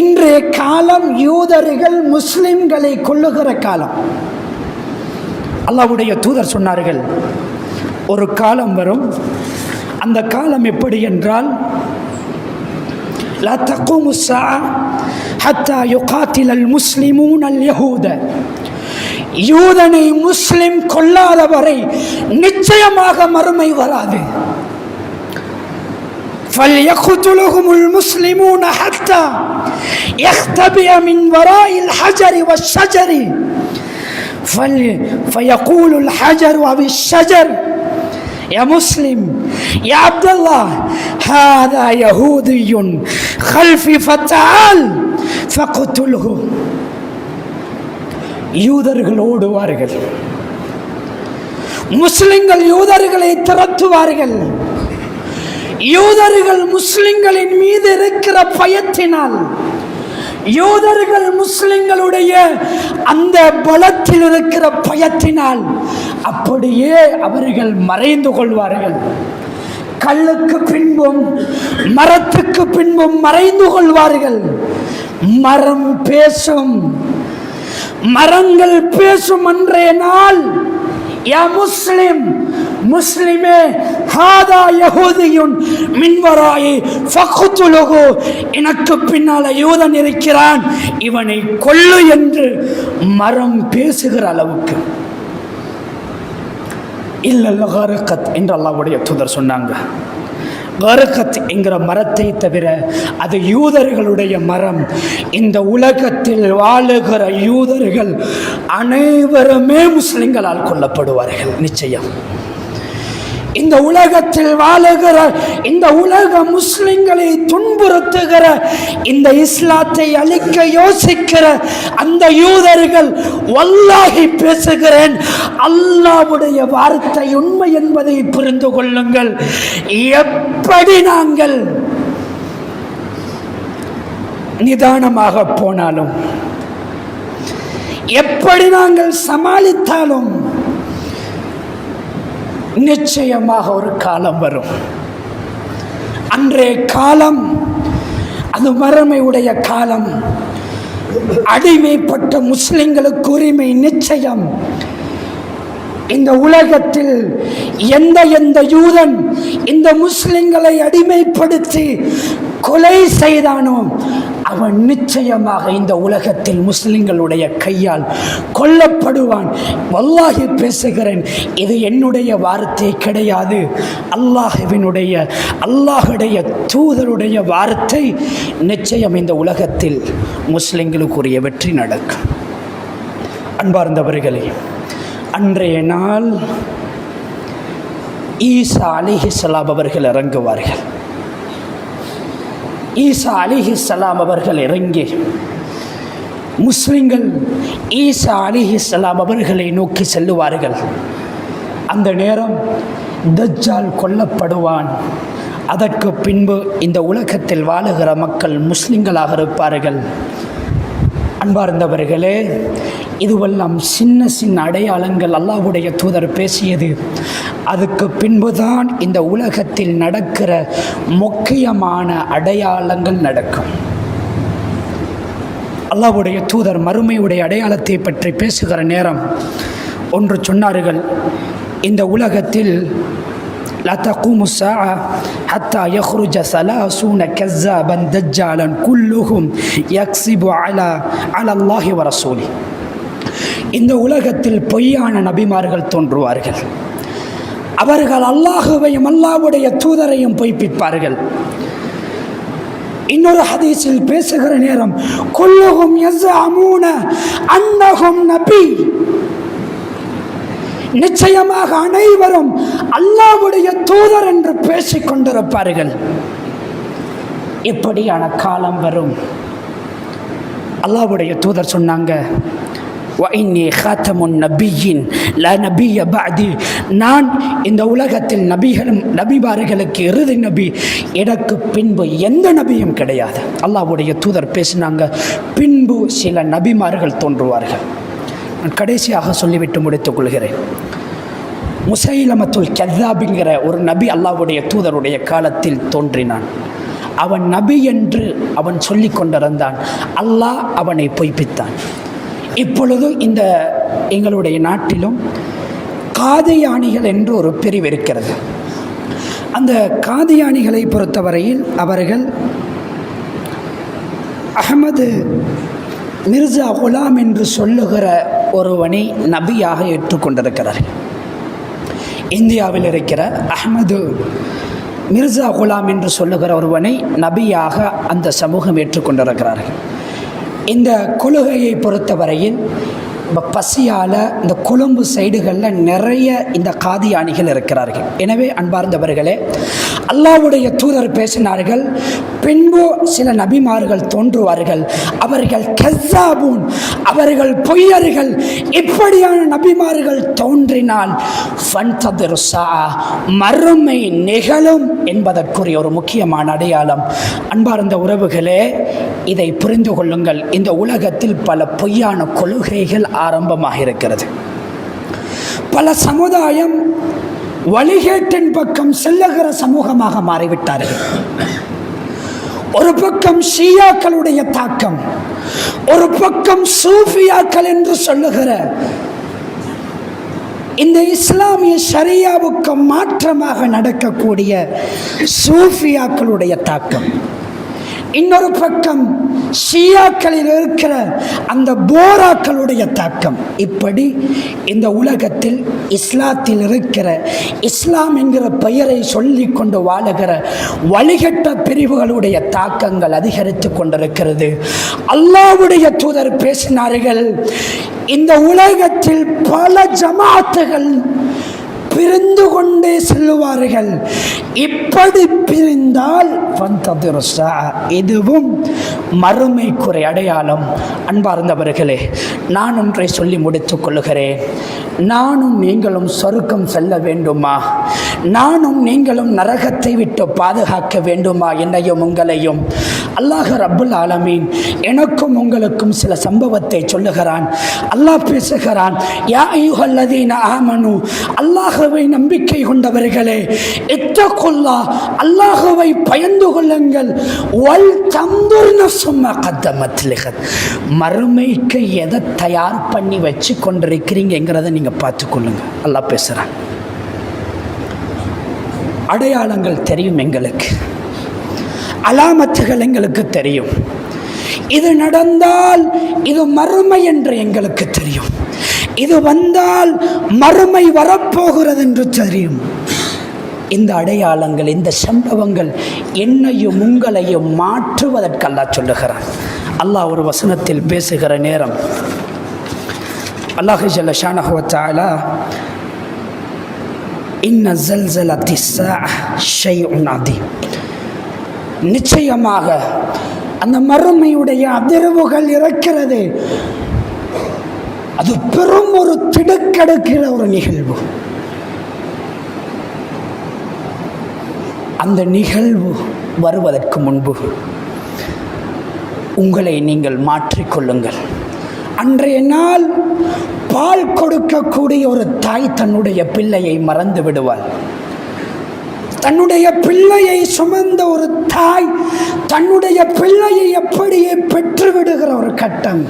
Speaker 2: இன்றைய காலம் யூதர்கள் முஸ்லிம்களை கொல்லுகிற காலம். அல்லாஹ்வுடைய தூதர் சொன்னார்கள், ஒரு காலம் வரும். அந்த காலம் எப்படி என்றால், லா தகூமு ஸாஅ ஹத்தா யுகாத்திலல் முஸ்லிமூன அல் யஹூத, யூதனை முஸ்லிம் கொல்லாத வரை நிச்சயமாக மறுமை வராது. فَلْيَقْتُلْهُمُ الْمُسْلِمُونَ حَتَّى يَخْتَبِئَ مِنْ وَرَاءِ الْحَجَرِ وَالشَّجَرِ فَيَقُولُ الْحَجَرُ أَوِ الشَّجَرُ يا مسلم يا عبد الله هذا يهودي خلفي فتعال فقتله. யூதர்கள் ஓடுவார்கள், முஸ்லிம்கள் யூதர்களை திரட்டுவார்கள். யூதர்கள் முஸ்லிம்களின் மீது இருக்கிற பயத்தினால், யூதர்கள் முஸ்லிம்களுடைய அந்த பலத்தில் இருக்கிற பயத்தினால் அப்படியே அவர்கள் மறைந்து கொள்வார்கள். கல்லுக்கு பின்பும் மரத்துக்கு பின்பும் மறைந்து கொள்வார்கள். மரம் பேசும், மரங்கள் பேசும். அன்றைய நாள், யா முஸ்லிம், முஸ்லிமே, ஹாதா யஹூதியுன் மின் வராயி ஃபக்துலுஹு, எனக்கு பின்னால யூதன் இருக்கிறான், இவனை கொல்லு என்று மரம் பேசுகிற அளவுக்கு. இல்லல் கரகத் என்று அல்லாஹ்வுடைய தூதர் சொன்னாங்க. கரகத் என்கிற மரத்தை தவிர அது யூதர்களுடைய மரம். இந்த உலகத்தில் வாழுகிற யூதர்கள் அனைவருமே முஸ்லிம்களால் கொல்லப்படுவார்கள் நிச்சயம். இந்த உலகத்தில் வாழுகிற, இந்த உலக முஸ்லிம்களை துன்புறுத்துகிற, இந்த இஸ்லாத்தை அழிக்க யோசிக்கிற அந்த யூதர்கள், வல்லாஹி பேசுகிறேன், அல்லாஹ்வுடைய வார்த்தை உண்மை என்பதை புரிந்து கொள்ளுங்கள். எப்படி நாங்கள் நிதானமாக போனாலும், எப்படி நாங்கள் சமாளித்தாலும், நிச்சயமாக ஒரு காலம் வரும். அன்றைய காலம் அது மறுமையுடைய காலம். அடிமைப்பட்ட முஸ்லிம்களுக்கு உரிமை நிச்சயம். இந்த உலகத்தில் எந்த யூதன் இந்த முஸ்லிம்களை அடிமைப்படுத்தி கொலை செய்தானோ அவன் நிச்சயமாக இந்த உலகத்தில் முஸ்லிம்களுடைய கையால் கொல்லப்படுவான். வல்லாஹி பேசுகிறேன், இது என்னுடைய வார்த்தை கிடையாது, அல்லாஹுடைய தூதருடைய வார்த்தை. நிச்சயம் இந்த உலகத்தில் முஸ்லிம்களுக்குரிய வெற்றி நடக்கும். அன்பார்ந்தவர்களே, அன்றைய நாள் ஈசா அலைஹிஸ்ஸலாம் அவர்கள் இறங்குவார்கள். ஈசா அலைஹிஸ்ஸலாம் அவர்கள் இறங்கி முஸ்லிம்கள் ஈசா அலைஹிஸ்ஸலாம் அவர்களை நோக்கி செல்லுவார்கள். அந்த நேரம் தஜ்ஜால் கொல்லப்படுவான். அதற்கு பின்பு இந்த உலகத்தில் வாழுகிற மக்கள் முஸ்லிம்களாக இருப்பார்கள். அன்பார்ந்தவர்களே, இதுவெல்லாம் சின்ன சின்ன அடையாளங்கள் அல்லாஹ்வுடைய தூதர் பேசியது. அதுக்கு பின்புதான் இந்த உலகத்தில் நடக்கிற முக்கியமான அடையாளங்கள் நடக்கும். அல்லாஹ்வுடைய தூதர் மறுமையுடைய அடையாளத்தை பற்றி பேசுகிற நேரம் ஒன்று சொன்னார்கள், இந்த உலகத்தில் லா தகூமு ஸாஅ ஹத்தா யக்ருஜ ஸலாஸூன கஸ்ஸாபன் தஜ்ஜாலன் குல்லுஹும் யக்ஸிபு அலா அல்லாஹி வ ரசூலி. இந்த உலகத்தில் பொய்யான நபிமார்கள் தோன்றுவார்கள். அவர்கள் அல்லாஹுவையும் அல்லாஹ்வுடைய தூதரையும் பொய்ப்பிப்பார்கள். இன்னொரு ஹதீஸில் பேசுகிற நேரம் குல்லுஹும் யஸ்அமூன அன்னஹும் நபி, நிச்சயமாக அனைவரும் அல்லாஹ்வுடைய தூதர் என்று பேசிக் கொண்டிருப்பார்கள். இப்படியான காலம் வரும். அல்லாஹ்வுடைய தூதர் சொன்னாங்க, وَإِنِّي خَاتَمُ النَّبِيِّينَ لَا نَبِيَّ بَعْدِي, நான் இந்த உலகத்தில் நபிமார்களுக்கு இறுதி நபி, எனக்கு பின்பு எந்த நபியும் கிடையாது. அல்லாஹ்வுடைய தூதர் பேசினாங்க, பின்பு சில நபிமார்கள் தோன்றுவார்கள். நான் கடைசியாக சொல்லிவிட்டு முடித்துக் கொள்கிறேன். முசைலமத்துல் கஸ்ஸாப்ங்கிற ஒரு நபி அல்லாஹ்வுடைய தூதருடைய காலத்தில் தோன்றினான். அவன் நபி என்று அவன் சொல்லி கொண்டிருந்தான். அல்லாஹ் அவனை பொய்ப்பித்தான். இப்பொழுது இந்த எங்களுடைய நாட்டிலும் காதியானிகள் என்று ஒரு பிரிவு இருக்கிறது. அந்த காதியானிகளை பொறுத்தவரையில் அவர்கள் அஹ்மது மிர்சா குலாம் என்று சொல்லுகிற ஒருவனை நபியாக ஏற்றுக்கொண்டிருக்கிறார்கள். இந்தியாவில் இருக்கிற அஹ்மது மிர்சா குலாம் என்று சொல்லுகிற ஒருவனை நபியாக அந்த சமூகம் ஏற்றுக்கொண்டிருக்கிறார்கள். இந்த கொள்கையை பொறுத்தவரையில் பசியால் இந்த கொழும்பு சைடுகளில் நிறைய இந்த காதியானிகள் இருக்கிறார்கள். எனவே அன்பார்ந்தவர்களே, அல்லாஹ்வுடைய தூதர் பேசினார்கள், பின்பு சில நபிமார்கள் தோன்றுவார்கள், அவர்கள் கஸ்ஸாபூன், அவர்கள் பொய்யர்கள். இப்படியான நபிமார்கள் தோன்றினால் ஃபன்ததிரு ஸாஅ, மறுமை நிகழும் என்பதற்குரிய ஒரு முக்கியமான அடையாளம். அன்பார்ந்த உறவுகளே, இதை புரிந்து கொள்ளுங்கள். இந்த உலகத்தில் பல பொய்யான கொள்கைகள் ஆரம்பமாக இருக்கிறது. பல சமுதாயம் வழிகேட்டின் பக்கம் செல்லுகிற சமூகமாக மாறிவிட்டார்கள். ஒரு பக்கம் ஷியாக்களுடைய தாக்கம், ஒரு பக்கம் சூஃபியாக்கள் என்று சொல்லுகிற இந்த இஸ்லாமிய ஷரியாவுக்கு மாற்றமாக நடக்கக்கூடிய சூஃபியாக்களுடைய தாக்கம், இன்னொரு பக்கம் ஷியாக்களில் இருக்கிற அந்த போராக்களுடைய தாக்கம். இப்படி இந்த உலகத்தில் இஸ்லாத்தில் இருக்கிற இஸ்லாம் என்கிற பெயரை சொல்லி கொண்டு வாழுகிற வழிகட்ட பிரிவுகளுடைய தாக்கங்கள் அதிகரித்து கொண்டிருக்கிறது. அல்லாஹ்வுடைய தூதர் பேசினார்கள், இந்த உலகத்தில் பல ஜமாத்துகள் பிரிந்து கொண்டே செல்லுவார்கள். இப்படி பிரிந்தால் இதுவும் மறுமைக்குறை அடையாளம். அன்பார்ந்தவர்களே, நான் ஒன்றை சொல்லி முடித்துக் கொள்ளுகிறேன். நானும் நீங்களும் சொர்க்கம் செல்ல வேண்டுமா? நானும் நீங்களும் நரகத்தை விட்டு பாதுகாக்க வேண்டுமா? என்னையும் உங்களையும் அல்லாஹ் ரப்புல் ஆலமீன் எனக்கும் உங்களுக்கும் சில சம்பவத்தை சொல்லுகிறான். அல்லாஹ் பேசுகிறான், யா அய்யுஹல்லதீன ஆமனு, அல்லாஹ்வை நம்பிக்கை கொண்டவர்களே, இத்தகுல்லாஹ், அல்லாஹ்வை பயந்து கொள்ளுங்கள், வல் தந்துர் நஃப்ஸும் மா கத்தமத் லிகத், மறுமைக்கு எதை தயார் பண்ணி வச்சு கொண்டிருக்கிறீங்கிறத நீங்க பார்த்துக்கொள்ளுங்க. அல்லாஹ் பேசுகிறான். அடையாளங்கள் தெரியும் எங்களுக்கு, அலாமத்துகள் எங்களுக்கு தெரியும். இது நடந்தால் இது மறுமை என்று எங்களுக்கு தெரியும். இது வந்தால் மறுமை வரப்போகிறது என்று தெரியும். இந்த அடையாளங்கள், இந்த சம்பவங்கள் என்னையும் உங்களையும் மாற்றுவதற்கு அல்லாஹ் சொல்லுகிறான். அல்லாஹ் ஒரு வசனத்தில் பேசுகிற நேரம் அல்லாஹ் ஜல்ல ஷானஹு வ தஆலா, இன்ன ஸல்ஸலத்தி ஸாஅ ஷைஉன் அதீம், நிச்சயமாக அந்த மறுமையுடைய அதிர்வுகள் இருக்கிறது, அது பெரும் ஒரு திடுக்கெடுக்கிற ஒரு நிகழ்வு. அந்த நிகழ்வு வருவதற்கு முன்பு உங்களை நீங்கள் மாற்றிக்கொள்ளுங்கள். அன்றைய நாள் பால் கொடுக்கக்கூடிய ஒரு தாய் தன்னுடைய பிள்ளையை மறந்து விடுவாள். தன்னுடைய பிள்ளையை சுமந்த ஒரு தாய் தன்னுடைய பிள்ளையை எப்படியே பெற்று விடுகிற ஒரு கட்டம்,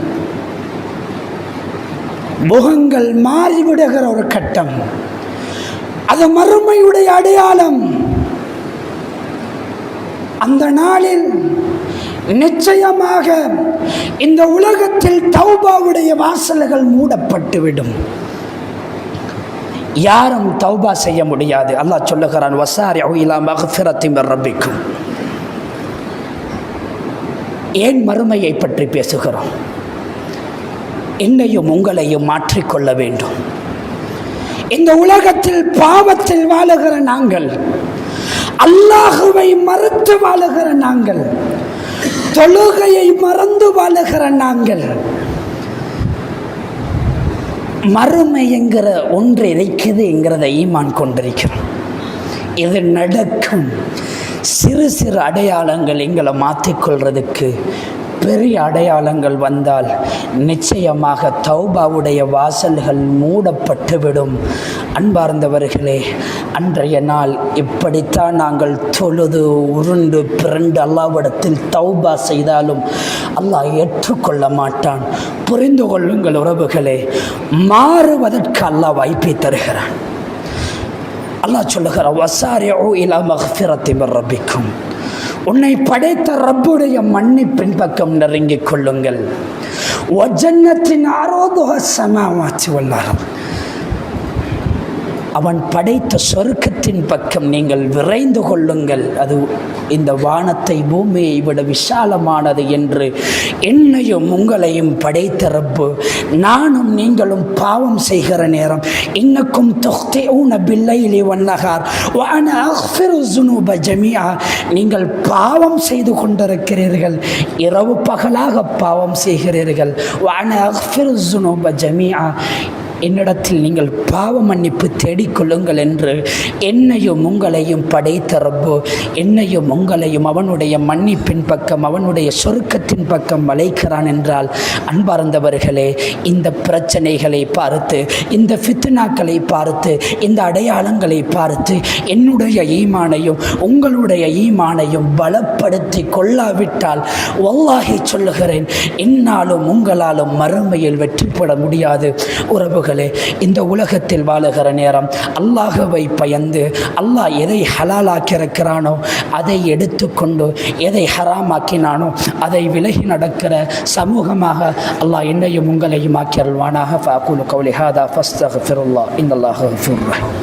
Speaker 2: முகங்கள் மாறிவிடுகிற ஒரு கட்டம். அது மறுமையுடைய அடையாளம். அந்த நாளில் நிச்சயமாக இந்த உலகத்தில் தௌபாவுடைய வாசல்கள் மூடப்பட்டுவிடும். யாரும் தௌபா செய்ய முடியாது. அல்லாஹ் சொல்லுகிறான், வஸாரிஉ இலா மக்ஃபிரத்தின் மிர் ரப்பிக்கும். ஏன் மறுமையை பற்றி பேசுகிறோம்? என்னையும் உங்களையும் மாற்றிக்கொள்ள வேண்டும். இந்த உலகத்தில் பாவத்தில் வாழுகிற நாங்கள், அல்லாஹுவை மறுத்து வாழுகிற நாங்கள், தொழுகையை மறந்து வாழுகிற நாங்கள், மறுமை என்கிற ஒன்று இருக்குது என்கிறத ஈமான் கொண்டிருக்கிறோம். இது நடக்கும். சிறு சிறு அடையாளங்கள் எங்களை மாற்றிக்கொள்றதுக்கு பெரிய அடையாளங்கள் வந்தால் நிச்சயமாக தௌபாவுடைய வாசல்கள் மூடப்பட்டுவிடும். அன்பார்ந்தவர்களே, அன்றைய நாள் இப்படித்தான் நாங்கள் தொழுது உருண்டு பிறண்டு அல்லாஹ்விடத்தில் தௌபா செய்தாலும் அல்லாஹ் ஏற்றுக்கொள்ள மாட்டான். புரிந்து கொள்ளுங்கள் உறவுகளே, மாறுவதற்கு அல்லாஹ் வாய்ப்பை தருகிறான். அல்லாஹ் சொல்லுகிறான், வஸாரிஉ இலா மக்ஃபிரத்தின் மிர் ரப்பிக்கும். உன்னை படைத்த ரப்புடைய மன்னிப்பின் பக்கம் நெருங்கிக் கொள்ளுங்கள். வஜன்னத்தின் ஆரோதுஹ ஸமாவாத்தி வல் அர்த். அவன் படைத்த சொர்க்கத்தின் பக்கம் நீங்கள் விரைந்து கொள்ளுங்கள். அது இந்த வானத்தை பூமியை விட விசாலமானது என்று என்னையும் உங்களையும் படைத்த ரப்பு நானும் நீங்களும் பாவம் செய்கிற நேரம், இன்னக்கும் துக்திஊன பில்லைலி வன்னஹார் வ அனா அக்ஃபிரு ஸுனூப ஜமீஆ. நீங்கள் பாவம் செய்து கொண்டிருக்கிறீர்கள், இரவு பகலாக பாவம் செய்கிறீர்கள். வ அனா அக்ஃபிரு ஸுனூப ஜமீஆ. என்னிடத்தில் நீங்கள் பாவ மன்னிப்பு தேடிக்கொள்ளுங்கள் என்று என்னையும் உங்களையும் படைத்த ரப்பு என்னையும் உங்களையும் அவனுடைய மன்னிப்பின் பக்கம், அவனுடைய சொர்க்கத்தின் பக்கம் அழைக்கிறான் என்றால், அன்பார்ந்தவர்களே, இந்த பிரச்சனைகளை பார்த்து, இந்த ஃபித்னாக்களை பார்த்து, இந்த அடையாளங்களை பார்த்து என்னுடைய ஈமானையும் உங்களுடைய ஈமானையும் பலப்படுத்தி கொள்ளாவிட்டால் வல்லாஹி சொல்லுகிறேன், என்னாலும் உங்களாலும் மறுமையில் வெற்றி பெற முடியாது. உறவுகள், இந்த உலகத்தில் வாழுகிற நேரம் அல்லாஹ்வை பயந்து அல்லாஹ் எதை ஹலாலாக்கியிருக்கிறானோ அதை எடுத்துக்கொண்டு எதை ஹராமாக்கினானோ அதை விலகி நடக்கிற சமூகமாக அல்லாஹ் என்னையும் உங்களையும் ஆக்கியருள்வானாக. ஃபஅகூலு கௌலி ஹாதா ஃபஸ்தக்ஃபிருல்லாஹ் இன்னல்லாஹ கஃபூர் ரஹீம்.